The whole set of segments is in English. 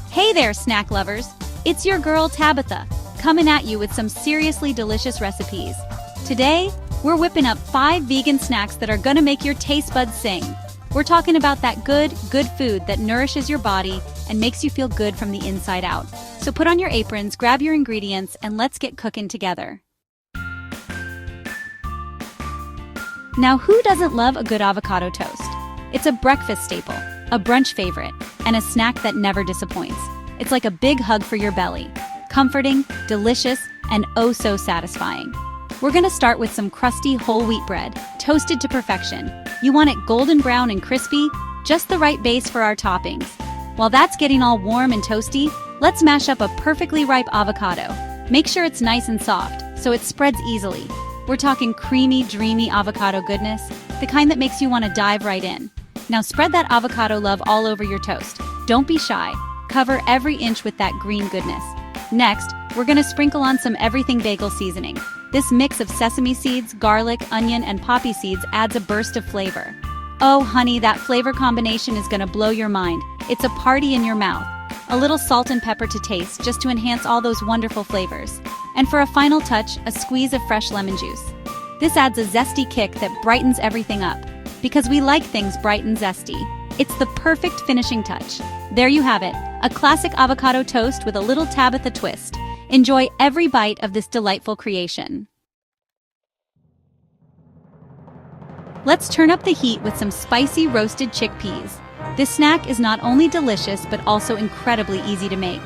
Hey there, snack lovers! It's your girl Tabitha, coming at you with some seriously delicious recipes. Today, we're whipping up 5 vegan snacks that are gonna make your taste buds sing. We're talking about that good food that nourishes your body and makes you feel good from the inside out. So put on your aprons, grab your ingredients, and let's get cooking together. Now, who doesn't love a good avocado toast? It's a breakfast staple, a brunch favorite, and a snack that never disappoints. It's like a big hug for your belly. Comforting, delicious, and oh so satisfying. We're gonna start with some crusty whole wheat bread, toasted to perfection. You want it golden brown and crispy, just the right base for our toppings. While that's getting all warm and toasty, let's mash up a perfectly ripe avocado. Make sure it's nice and soft, so it spreads easily. We're talking creamy, dreamy avocado goodness, the kind that makes you want to dive right in. Now spread that avocado love all over your toast. Don't be shy. Cover every inch with that green goodness. Next, we're gonna sprinkle on some everything bagel seasoning. This mix of sesame seeds, garlic, onion, and poppy seeds adds a burst of flavor. Oh honey, that flavor combination is gonna blow your mind. It's a party in your mouth. A little salt and pepper to taste, just to enhance all those wonderful flavors. And for a final touch, a squeeze of fresh lemon juice. This adds a zesty kick that brightens everything up. Because we like things bright and zesty. It's the perfect finishing touch. There you have it, a classic avocado toast with a little Tabitha twist. Enjoy every bite of this delightful creation. Let's turn up the heat with some spicy roasted chickpeas. This snack is not only delicious but also incredibly easy to make.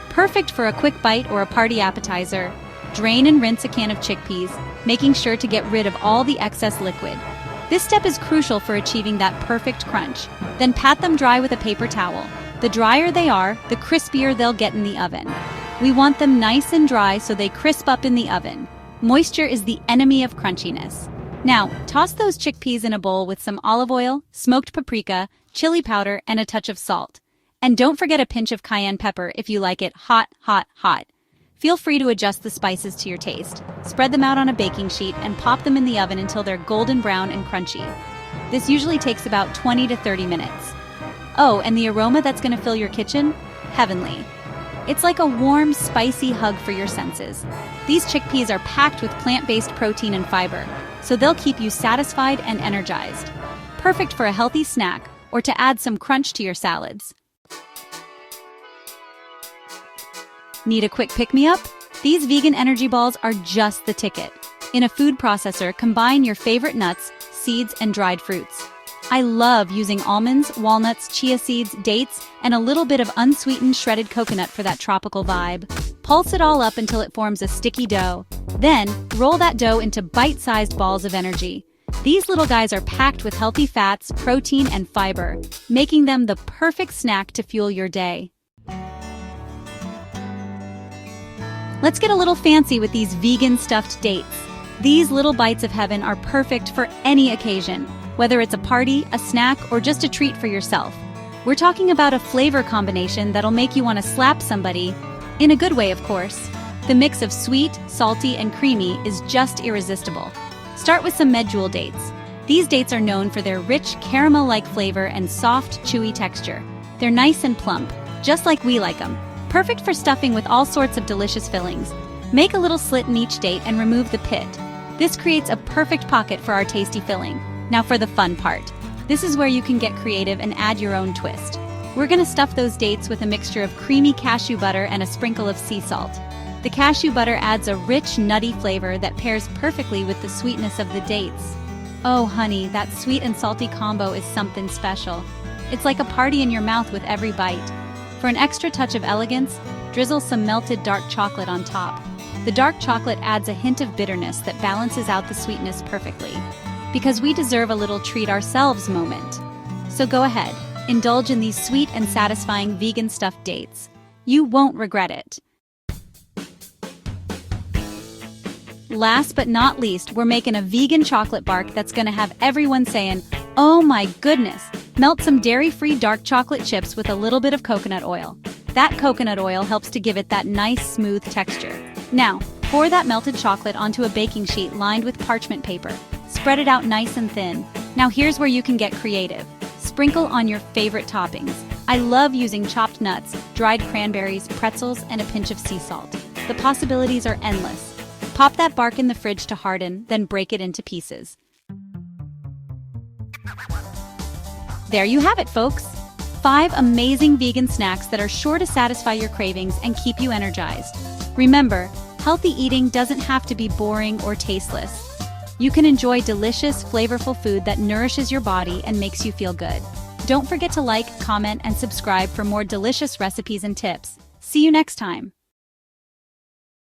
Perfect for a quick bite or a party appetizer. Drain and rinse a can of chickpeas, making sure to get rid of all the excess liquid. This step is crucial for achieving that perfect crunch. Then pat them dry with a paper towel. The drier they are, the crispier they'll get in the oven. We want them nice and dry so they crisp up in the oven. Moisture is the enemy of crunchiness. Now, toss those chickpeas in a bowl with some olive oil, smoked paprika, chili powder, and a touch of salt. And don't forget a pinch of cayenne pepper if you like it hot, hot, hot. Feel free to adjust the spices to your taste. Spread them out on a baking sheet and pop them in the oven until they're golden brown and crunchy. This usually takes about 20 to 30 minutes. Oh, and the aroma that's gonna fill your kitchen? Heavenly. It's like a warm, spicy hug for your senses. These chickpeas are packed with plant-based protein and fiber, so they'll keep you satisfied and energized. Perfect for a healthy snack or to add some crunch to your salads. Need a quick pick-me-up? These vegan energy balls are just the ticket. In a food processor, combine your favorite nuts, seeds, and dried fruits. I love using almonds, walnuts, chia seeds, dates, and a little bit of unsweetened shredded coconut for that tropical vibe. Pulse it all up until it forms a sticky dough. Then, roll that dough into bite-sized balls of energy. These little guys are packed with healthy fats, protein, and fiber, making them the perfect snack to fuel your day. Let's get a little fancy with these vegan stuffed dates. These little bites of heaven are perfect for any occasion, whether it's a party, a snack, or just a treat for yourself. We're talking about a flavor combination that'll make you want to slap somebody, in a good way of course. The mix of sweet, salty, and creamy is just irresistible. Start with some medjool dates. These dates are known for their rich, caramel-like flavor and soft, chewy texture. They're nice and plump, just like we like them. Perfect for stuffing with all sorts of delicious fillings. Make a little slit in each date and remove the pit. This creates a perfect pocket for our tasty filling. Now for the fun part. This is where you can get creative and add your own twist. We're gonna stuff those dates with a mixture of creamy cashew butter and a sprinkle of sea salt. The cashew butter adds a rich, nutty flavor that pairs perfectly with the sweetness of the dates. Oh honey, that sweet and salty combo is something special. It's like a party in your mouth with every bite. For an extra touch of elegance, drizzle some melted dark chocolate on top. The dark chocolate adds a hint of bitterness that balances out the sweetness perfectly. Because we deserve a little treat ourselves moment. So go ahead, indulge in these sweet and satisfying vegan stuffed dates. You won't regret it. Last but not least, we're making a vegan chocolate bark that's gonna have everyone saying, "Oh my goodness!" Melt some dairy-free dark chocolate chips with a little bit of coconut oil. That coconut oil helps to give it that nice, smooth texture. Now, pour that melted chocolate onto a baking sheet lined with parchment paper. Spread it out nice and thin. Now here's where you can get creative. Sprinkle on your favorite toppings. I love using chopped nuts, dried cranberries, pretzels, and a pinch of sea salt. The possibilities are endless. Pop that bark in the fridge to harden, then break it into pieces. There you have it, folks. 5 amazing vegan snacks that are sure to satisfy your cravings and keep you energized. Remember, healthy eating doesn't have to be boring or tasteless. You can enjoy delicious, flavorful food that nourishes your body and makes you feel good. Don't forget to like, comment, and subscribe for more delicious recipes and tips. See you next time.